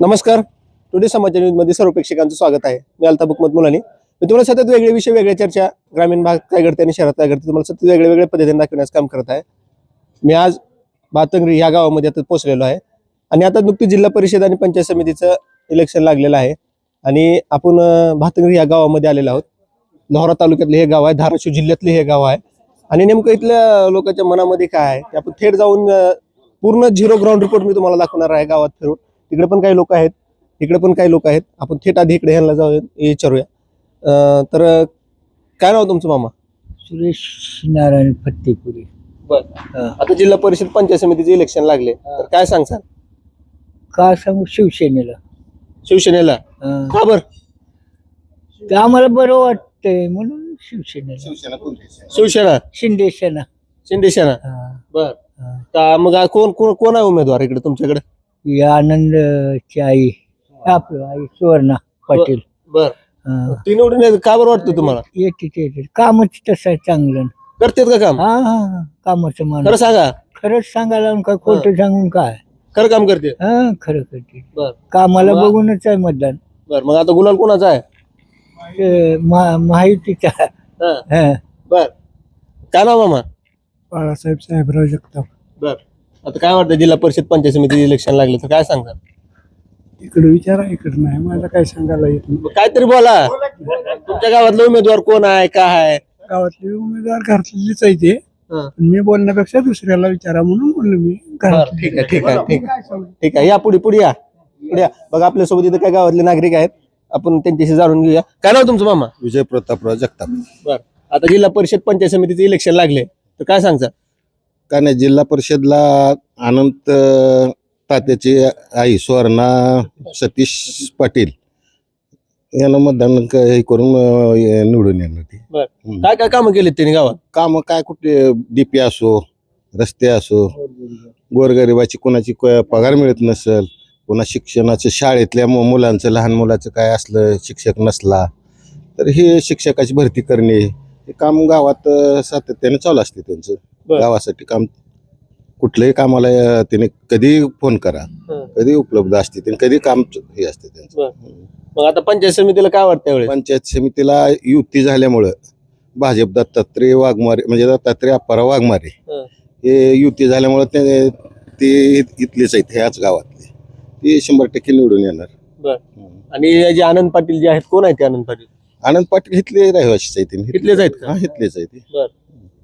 नमस्कार. टुडे समाचार न्यूजमध्ये सर्व प्रेक्षकांचं स्वागत आहे. मी अल्ताफ हुकमत मुलानी. मी तुम्हाला सतत वेगळे विषय, वेगळ्या चर्चा, ग्रामीण भाग काय घडते आणि शहरात काय घडते, तुम्हाला सतत वेगळ्या वेगळ्या पद्धतीने दाखवण्याचं काम करत आहे. मी आज भातंगरी या गावामध्ये आता पोहोचलेलो आहे आणि आता नुकतीच जिल्हा परिषद आणि पंचायत समितीचं इलेक्शन लागलेलं आहे आणि आपण भातंगरी या गावामध्ये आलेलो आहोत. लोहारा तालुक्यातले हे गाव आहे, धाराशिव जिल्ह्यातले हे गाव आहे आणि नेमकं इथल्या लोकांच्या मनामध्ये काय आहे ते आपण थेट जाऊन पूर्ण झिरो ग्राउंड रिपोर्ट मी तुम्हाला दाखवणार आहे गावात फिरून. तिकडे पण काही लोक आहेत, इकडे पण काही लोक आहेत. आपण थेट आधी इकडे ह्यांना जाऊया, विचारूया. तर काय नाव तुमचं मामा? सुरेश नारायण फत्तेपुरी. आता जिल्हा परिषद पंचायत समितीचे इलेक्शन लागले तर काय सांगसाल? का सांगू? शिवसेनेला. शिवसेनेला का बर? ते आम्हाला बरं वाटतंय म्हणून शिवसेनेला. शिवसेना, शिंदे सेना. शिंदे सेना. बर. का मग कोण कोण कोण आहे उमेदवार इकडे तुमच्याकडे? आनंदची आई, आपलं आई सुवर्णा पाटील. बर. ती निवडून येते. का बरं वाटतं तुम्हाला? येते कामच तसं आहे, चांगलं करतात का काम? हा कामाचं खरं माणूस. सांगा. खरंच सांगायला आणि काय खोटं सांगून काय. खरं काम करते. खरं करते. बर. कामाला बघूनच आहे मतदान. बर. मग आता गुलाल कोणाचा आहे? माहितीचा. बर. काय नाव मामा? बाळासाहेब साहेबराव जगताप. बर. आता काय वाटतं जिल्हा परिषद पंचायत समिती इलेक्शन लागले तर काय सांगता? इकडे विचारा, इकडे नाही मला काय सांगायला येत नाही. काहीतरी बोला. तुमच्या गावातला उमेदवार कोण आहे, काय आहे? गावातले उमेदवार घरातलीच आहे ते. हं. मी बोलण्यापेक्षा दुसऱ्याला विचारा म्हणून बोललो मी. बरं, ठीक आहे, ठीक आहे, ठीक आहे, ठीक आहे. या पुढे या, पुढे या. बघा आपल्यासोबत इथे काय गावातले नागरिक आहेत, आपण त्यांच्याशी जाणून घेऊया. काय नाव तुमचं मामा? विजय प्रतापराव जगताप. बर. आता जिल्हा परिषद पंचायत समितीचे इलेक्शन लागले तर काय सांगता? का नाही, जिल्हा परिषदला अनंत तात्याची आई सुवर्णा सतीश पाटील यांना मतदान हे करून निवडून येणार ती. बर. काय काय कामं केलीत त्यांनी गावात? काम काय कुठे डीपी असो, रस्ते असो, गोरगरिबाची कोणाची पगार मिळत नसेल, पुन्हा शिक्षणाचं शाळेतल्या मुलांचं, लहान मुलाचं काय असलं, शिक्षक नसला तर हे शिक्षकाची भरती करणे हे काम गावात सातत्याने चालू असते त्यांचं. बर. गावासाठी काम कुठल्याही कामाला त्याने कधी फोन करा, कधी उपलब्ध असते त्यांनी, कधी काम हे असते त्यांचं. बर. मग आता पंचायत समितीला काय वाटतं यावेळेस? पंचायत समितीला युती झाल्यामुळं भाजप दत्तात्रय वाघमारे म्हणजे दत्तात्रय अप्पाराव वाघमारे हे युती झाल्यामुळं ते इथलेच आहेत, ह्याच गावातले, ते 100% निवडून येणार. बर. आणि जे आनंद पाटील जे आहेत, कोण आहेत ते आनंद पाटील? आनंद पाटील इथले रहिवाशीच आहेत. इथलेच आहेत का? हा, इथलेच आहे ते. बर.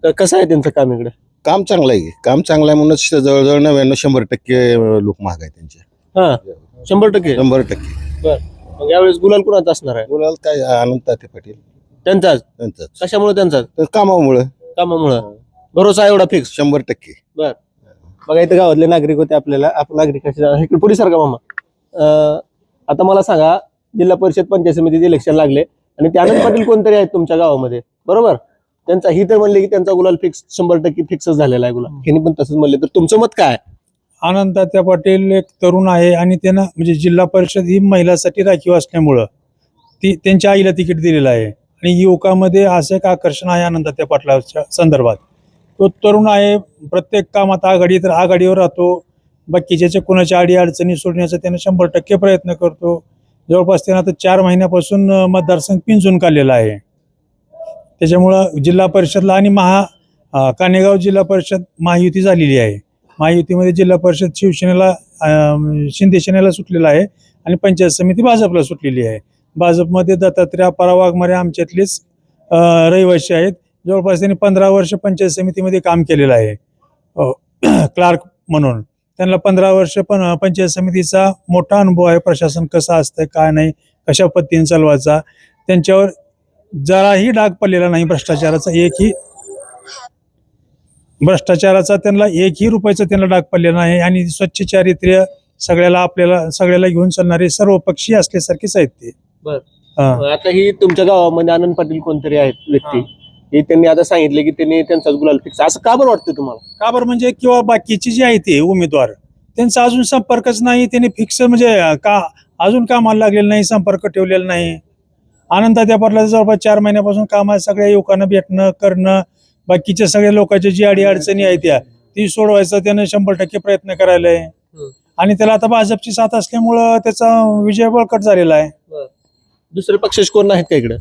तर कसं आहे त्यांचं काम इकडे? काम चांगलं आहे, काम चांगलं आहे म्हणूनच जवळजवळ 99-100% लोक महाग आहे त्यांचे. हा, 100%. 100%. बर. मग यावेळेस गुलाल कोणाचा असणार आहे? बोलाल काय, आनंद तात्या पाटील त्यांचाच. त्यांचाच. कशामुळे त्यांचाच? तर कामामुळं कामामुळं. भरोसा एवढा फिक्स? 100%. बर. बघा इथं गावातले नागरिक होते, आपल्याला आपण नागरिकांशी इकडे पुढे सारखा मामा. आता मला सांगा, जिल्हा परिषद पंचायत समितीचे इलेक्शन लागले आणि ते आनंद पाटील कोणतरी आहेत तुमच्या गावामध्ये, बरोबर? त्यांचा ही तर म्हणले की त्यांचा गुलाल फिक्स 100% फिक्सच झालेला आहे गुलाल. ह्यांनी पण तसंच म्हणले, तर तुमचं मत काय? आनंद तात्या पाटील एक तरुण आहे आणि त्यांना म्हणजे जिल्हा परिषद ही महिलांसाठी राखीव असल्यामुळं त्यांच्या आईला तिकीट दिलेलं आहे आणि युवकामध्ये असं एक आकर्षण आहे आनंद तात्या पाटलाच्या संदर्भात. तो तरुण आहे, प्रत्येक कामात आघाडीवर राहतो. बाकीच्या कोणाच्या अडचणी सोडण्याचा त्याने 100% प्रयत्न करतो. जवळपास त्यानं आता 4 महिन्यापासून मतदारसंघ पिंजून काढलेला आहे. त्याच्यामुळं जिल्हा परिषदला आणि कानेगाव जिल्हा परिषद महायुती झालेली आहे. महायुतीमध्ये जिल्हा परिषद शिवसेनेला शिंदे सेनेला सुटलेला आहे आणि पंचायत समिती भाजपला सुटलेली आहे. भाजपमध्ये दत्तात्रय अप्पाराव वाघमारे आमच्यातलेच रहिवासी आहेत. जवळपास त्यांनी 15 वर्ष पंचायत समितीमध्ये काम केलेलं आहे क्लार्क म्हणून. त्यांना 15 वर्ष पण पंचायत समितीचा मोठा अनुभव आहे. प्रशासन कसं असतं, काय नाही, कशा पद्धतीने चालवायचा. त्यांच्यावर जराही डाग पडलेला नाही भ्रष्टाचाराचा त्यांना 1ही रुपयाचा त्यांना डाग पडलेला नाही आणि स्वच्छ चारित्र्य सगळ्याला घेऊन चालणारे सर्वपक्षीय असल्यासारखेच आहेत ते. बर. आता ही तुमच्या गावामध्ये आनंद पाटील कोणतरी आहेत व्यक्ती, हे त्यांनी आता सांगितले की त्यांनी त्यांचाच गुलाल फिक्स, असं का बरं वाटतं तुम्हाला? का बरं म्हणजे किंवा बाकीचे जे आहे ते उमेदवार त्यांचा अजून संपर्कच नाही. त्यांनी फिक्स म्हणजे अजून कामाला लागलेलं नाही, संपर्क ठेवलेला नाही. आनंद तात्या पाटलाचं जवळपास 4 महिन्यापासून काम आहे. सगळ्या युवकांना भेटणं करणं, बाकीच्या सगळ्या लोकांच्या जी अडचणी आहेत ती सोडवायचा त्यानं 100% प्रयत्न करायला आहे. आणि त्याला आता भाजपची साथ असल्यामुळं त्याचा विजय बळकट झालेला आहे. दुसरे पक्षाचे कोण नाहीत का इकडे?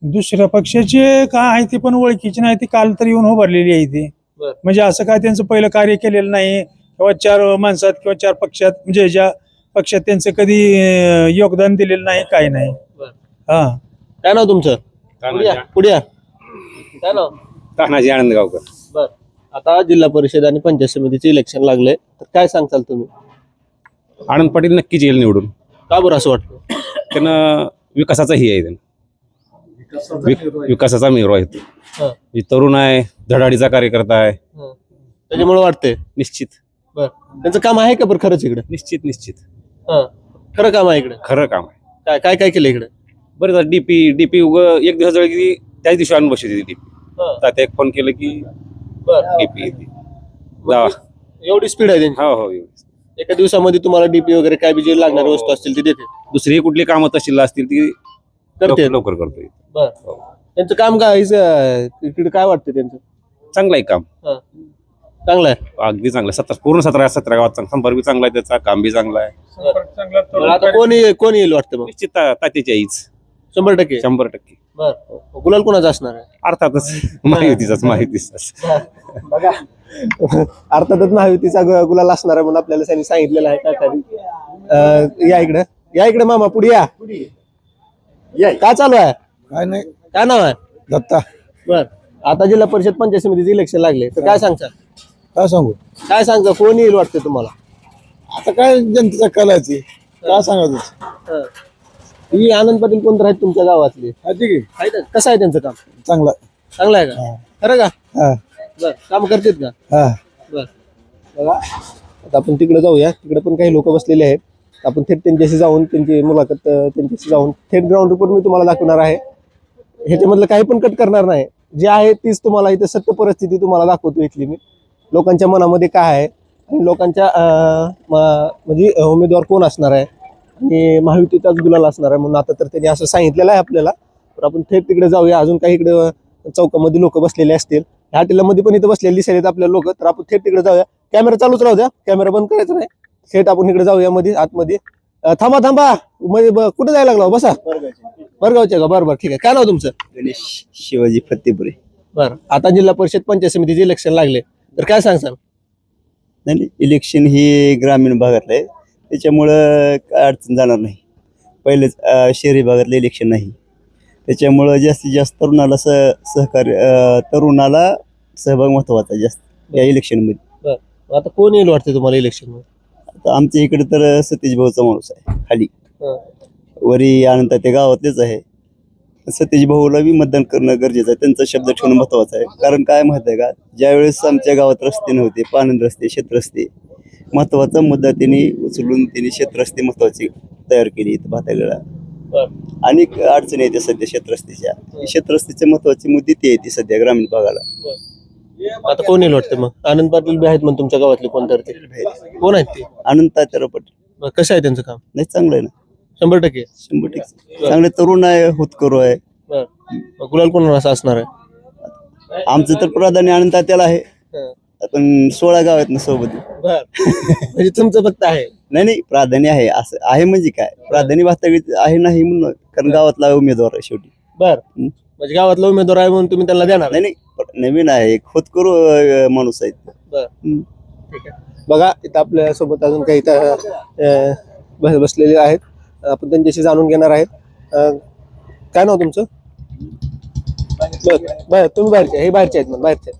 दुसऱ्या पक्षाचे काय आहे ती पण ओळखीची नाही, ती काल तर येऊन उभारलेली आहे ती. बरं. म्हणजे असं काय त्यांचं पहिलं कार्य केलेलं नाही किंवा 4 माणसात किंवा 4 पक्षात, म्हणजे ज्या पक्षात त्यांचं कधी योगदान दिलेलं नाही, काही नाही. बरं. हा, काय नाव तुमचं? पुढे या. काय नाव? तानाजी आनंदगावकर. बर, आता जिल्हा परिषद आणि पंचायत समितीचे इलेक्शन लागले, तर काय सांगताल तुम्ही? आनंद पाटील नक्कीच येईल निवडून. का बरं असं वाटतं? त्यानं विकासाचा ही आहे त्यानं. विकासाचा मेरू आहे तो. हं. म्हणजे तरुण आहे, धडाडीचा कार्यकर्ता आहे. त्याच्यामुळे वाटतंय. निश्चित बर, त्यांचं काम आहे का बरं खरंच इकडे? निश्चित निश्चित खरं काम आहे इकडे? खरं काम आहे. काय काय काय केलं इकडे? बरं डीपी उग एक दिवस जवळ की त्याच दिवशी आणून बसली डीपी. तात्या एक फोन केलं की डीपी येते. एवढी स्पीड आहे त्यांची? हो हो एवढी. एका दिवसामध्ये तुम्हाला डीपी वगैरे काय बी जे लागणारी वस्तू असतील ती देते? दुसरी कुठली कामं तहसीलला असतील ती करते. लवकर करतोय. बर, त्यांचं काम काय इकडे काय वाटतं त्यांचं? चांगलं आहे काम, चांगलं आहे. अगदी चांगलं आहे. पूर्ण 17 गावात संपर्क बी चांगला आहे त्याचा, काम बी चांगलं आहे. मग आता कोण येईल वाटतं? मग निश्चित तात्याची आईच 100%. 100%. बर, गुलाल कोणाचा असणार आहे? अर्थातच माहितीचाच. बघा, अर्थातच महायुतीचा गुलाल असणार आहे म्हणून आपल्याला त्यांनी सांगितलेलं आहे. काय या इकडे मामा, पुढे या. काय चालू आहे? काय नाही, काय नाव आहे? दत्ता. बर, आता जिल्हा परिषद पंचायत समितीचे इलेक्शन लागले, तर काय सांगता? काय सांगू? काय सांगता, कोण येईल वाटतं तुम्हाला? आता काय जनतेचा कलाची काय सांगायचं? ही आनंद पाटील कोणतर आहेत तुमच्या गावातले? ठीक आहे, कसं आहे त्यांचं काम? चांगला. चांगलं आहे का? खरं का? हा बर, काम करतात का? हा. बर, बघा, आता आपण तिकडे जाऊया. तिकडे पण काही लोक बसलेले आहेत. आपण थेट त्यांच्याशी जाऊन त्यांची मुलाखत त्यांच्याशी जाऊन थेट ग्राउंड रिपोर्ट मी तुम्हाला दाखवणार आहे. ह्याच्यामधलं काही पण कट करणार नाही. जे आहे तीच तुम्हाला इथे सत्य परिस्थिती तुम्हाला दाखवतो इथली मी. लोकांच्या मनामध्ये काय आहे आणि लोकांच्या म्हणजे उमेदवार कोण असणार आहे आणि महायुतीचाच गुलाल असणार आहे म्हणून आता तर त्यांनी असं सांगितलेलं आहे आपल्याला. तर आपण थेट तिकडे जाऊया. अजून काही इकडे चौकामध्ये लोक बसलेले असतील, ह्या हॉटेलमध्ये पण इथं बसलेले दिसलेले आहेत आपल्याला लोक. तर आपण थेट तिकडे जाऊया. कॅमेरा चालूच राहू द्या, कॅमेरा बंद करायचा नाही. थेट आपण इकडे जाऊया मध्ये आतमध्ये. थांबा कुठे जायला लागला? बसा. बरगावच्या का? बरं ठीक आहे. काय नाव तुमचं? गणेश शिवाजी फत्तेपुरे. बरं, आता जिल्हा परिषद पंचायत समितीचे इलेक्शन लागले, तर काय सांगसाल? नाही, इलेक्शन ही ग्रामीण भागातलं आहे, त्याच्यामुळं काय अडचण जाणार नाही. पहिलेच शहरी भागातलं इलेक्शन नाही, त्याच्यामुळं जास्तीत जास्त तरुणाला सहकार्य तरुणाला सहभाग महत्वाचा आहे जास्त या इलेक्शनमध्ये. आता कोण येईल वाटतं तुम्हाला इलेक्शन मध्ये? आता आमच्या इकडे तर सतीश भाऊचा माणूस आहे खाली, वरी आनंद ते गावातलेच आहे. सतीश भाऊला बी मतदान करणं गरजेचं आहे, त्यांचा शब्द ठेवणं महत्वाचं आहे. कारण काय माहिती आहे का, ज्यावेळेस आमच्या गावात रस्ते नव्हते, पाणंद रस्ते, शेतरस्ते, महत्वाचा मुद्दा त्यांनी उचलून त्यांनी शेतरस्ते महत्वाची तयार केली भातागळा. आणि अडचणी येते सध्या शेतरस्त्याच्या महत्वाचे मुद्दे ते येते सध्या ग्रामीण भागाला. आता कोण येईल वाटतं? मग आनंद पाटील बी आहेत मग तुमच्या गावातले कोणतर ते कोण आहेत ते? आनंद तात्या पाटील. कसं आहे त्यांचं काम? नाही, चांगलं आहे ना. 100%. 100% चांगले तरुण आहे, होतकरू आहे. गुलाल कोणाला असं असणार आहे? आमचं तर प्राधान्य आनंद तात्याला आहे. पण 16 गाव आहेत ना सोबत. म्हणजे तुमचं फक्त आहे? नाही, प्राधान्य आहे. असं आहे म्हणजे काय, प्राधान्य भातागळी आहे नाही म्हणून, कारण गावातला उमेदवार आहे शेवटी. बर, म्हणजे गावातला उमेदवार आहे म्हणून तुम्ही त्यांना देणार? नाही, नवीन आहे, खोतकरू माणूस आहे. ठीक आहे. बघा, इथं आपल्या सोबत अजून काही इथं बसलेले आहेत. आपण त्यांच्याशी जाणून घेणार आहेत. काय नाव तुमचं? तुम्ही बाहेरचे? हे बाहेरचे आहेत? मग बाहेरचे.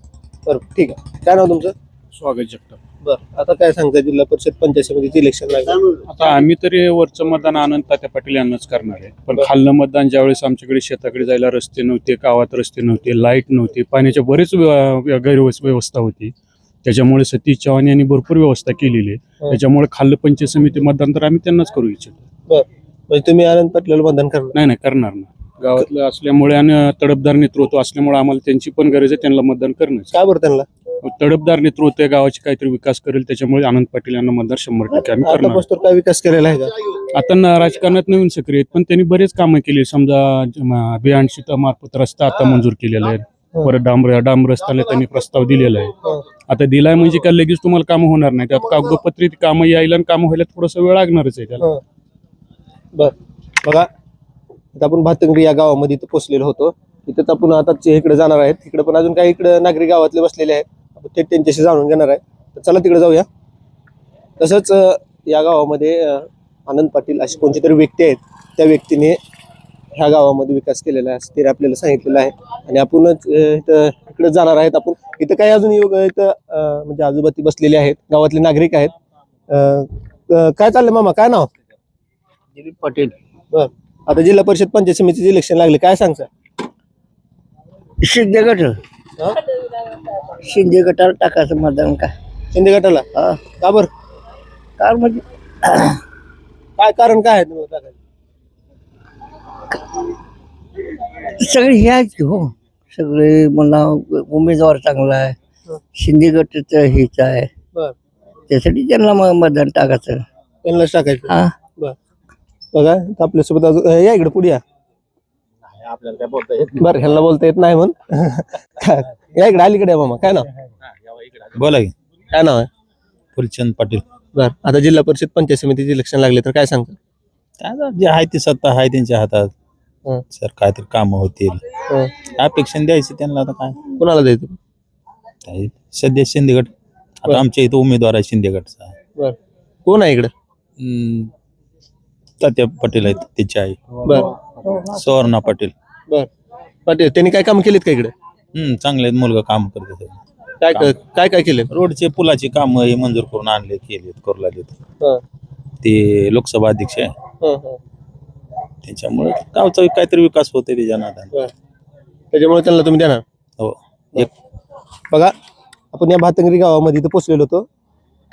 बरोबर, ठीक आहे. काय नाव तुमचं? स्वागत जगताप. बरं, आता काय सांगता, जिल्हा परिषद पंचायत समितीचे इलेक्शन लागलं. आता आम्ही तरी वरचं मतदान आनंद तात्या पाटील यांनाच करणार आहे. पण खाल्लं मतदान ज्यावेळेस आमच्याकडे शेताकडे जायला रस्ते नव्हते, गावात रस्ते नव्हते, लाईट नव्हती, पाण्याच्या बरेच गैरव्यवस्था होती, त्याच्यामुळे सतीश चव्हाण यांनी भरपूर व्यवस्था केलेली आहे. त्याच्यामुळे खाल्लं पंचायत समिती मतदान तर आम्ही त्यांनाच करू इच्छितो. म्हणजे तुम्ही आनंद पाटलाला मतदान करणार? नाही, करणार ना. गावातलं असल्यामुळे आणि तडफदार नेतृत्व असल्यामुळे आम्हाला त्यांची पण गरज आहे, त्यांना मतदान करणं. काय बरं त्यांना? तडफदार नेतृत्व आहे, गावाची काहीतरी विकास करेल, त्याच्यामुळे आनंद पाटील यांना मतदान 100% आम्ही करणार. आतापासून काय विकास केलेला आहे का? आता राजकारणात नवीन सक्रिय आहेत, पण त्यांनी बरेच कामं केली. समजा अभियान मार्फत रस्ता आता मंजूर केलेला आहे, परत डांब रस्त्याला त्यांनी प्रस्ताव दिलेला आहे. आता दिलाय म्हणजे काय लगेच तुम्हाला कामं होणार नाही. त्यात कागदोपत्री कामं यायला आणि कामं व्हायला थोडासा वेळ लागणारच आहे त्याला. बर बघा आता आपण भातंगरी या गावामध्ये इथं पोहोचलेलो होतो. इथं आपण आता इकडे जाणार आहेत. तिकडे पण अजून काही इकडे नागरी गावातले बसलेले आहेत. आपण थेट त्यांच्याशी जाणून घेणार आहे. तर चला तिकडे जाऊया. तसंच या गावामध्ये आनंद पाटील अशी कोणती तरी व्यक्ती आहेत. त्या व्यक्तीने ह्या गावामध्ये विकास केलेला आहे असं ते आपल्याला सांगितलेलं आहे. आणि आपणच इथं इकडे जाणार आहेत. आपण इथं काही अजून इथं म्हणजे आजूबाजू बसलेले आहेत. गावातले नागरिक आहेत. काय चाललंय मामा, काय नाव? दिलीप पाटील. बर आता जिल्हा परिषद पंचायत समितीचे इलेक्शन लागले, काय सांगता? शिंदे गट हा? शिंदे गटाला टाकायचं मतदान काय शिंदे गटाला हा का बर? कारण म्हणजे काय कारण काय आहे तुम्हाला टाकायचं? सगळे हे आहेत की हो. सगळे मला उमेदवार चांगला आहे. शिंदे गटच हेच आहे. बर त्यासाठी त्यांना मतदान टाकायचं. त्यांनाच टाकायचं. हा बघा इथं आपल्यासोबत अजून या इकडे पुढे या. बर ह्यांना बोलता येत नाही म्हणून या इकडे अलीकडे या मामा, काय नाव? बोला की. काय नाव आहे? फुलचंद पाटील. बर आता जिल्हा परिषद पंचायत समितीचे इलेक्शन लागले तर काय सांगता? काय आता जे आहे ती सत्ता आहे त्यांच्या हातात. हं. सर काय तर कामं होतील. हं. अपेक्षा द्यायचं त्यांना. आता काय कोणाला द्यायचं? काय सध्या शिंदेगड. बरं. आता आमच्या इथं उमेदवार आहे शिंदेगडचा. बर कोण आहे इकडे? तात्या पाटील आहेत त्याची आई. बर सुवर्णा पाटील. बर पाटील त्यांनी काय काम केलीत का इकडे? चांगले आहेत, मुलगा काम करते. काय काय काय केले? रोडचे पुलाचे काम हे मंजूर करून आणले, केलेत, करू लागलेत. हं. ते लोकसभा अध्यक्ष आहे. त्याच्यामुळे गावचा काहीतरी विकास होते त्याच्या नादाने. त्याच्यामुळे त्यांना तुम्ही देणार? हो. बघा आपण या भातंगरी गावामध्ये इथं पोहोचलेलो होतो.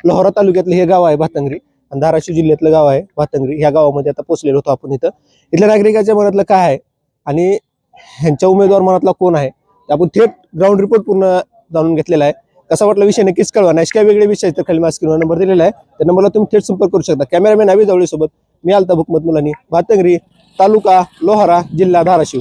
लोहारा तालुक्यातलं हे गाव आहे भातंगरी आणि धाराशिव जिल्ह्यातलं गाव आहे भातंगरी. ह्या गावामध्ये आता पोहोचलेलो होतो आपण. इथं इथल्या नागरिकाच्या मनातलं काय आहे आणि ह्यांच्या उमेदवार मनातला कोण आहे ते आपण थेट ग्राउंड रिपोर्ट पूर्ण जाणून घेतलेला आहे. कसा वाटला विषय नक्कीच कळवा. नाही काय वेगळे विषय तर खाली माझ्या स्क्रीनवर नंबर दिलेला आहे. त्या नंबरला तुम्ही थेट संपर्क करू शकता. कॅमेरामॅन अभि जवळे सोबत मी अल्ताफ हुकमत मुलानी, भातंगरी, तालुका लोहारा, जिल्हा धाराशिव.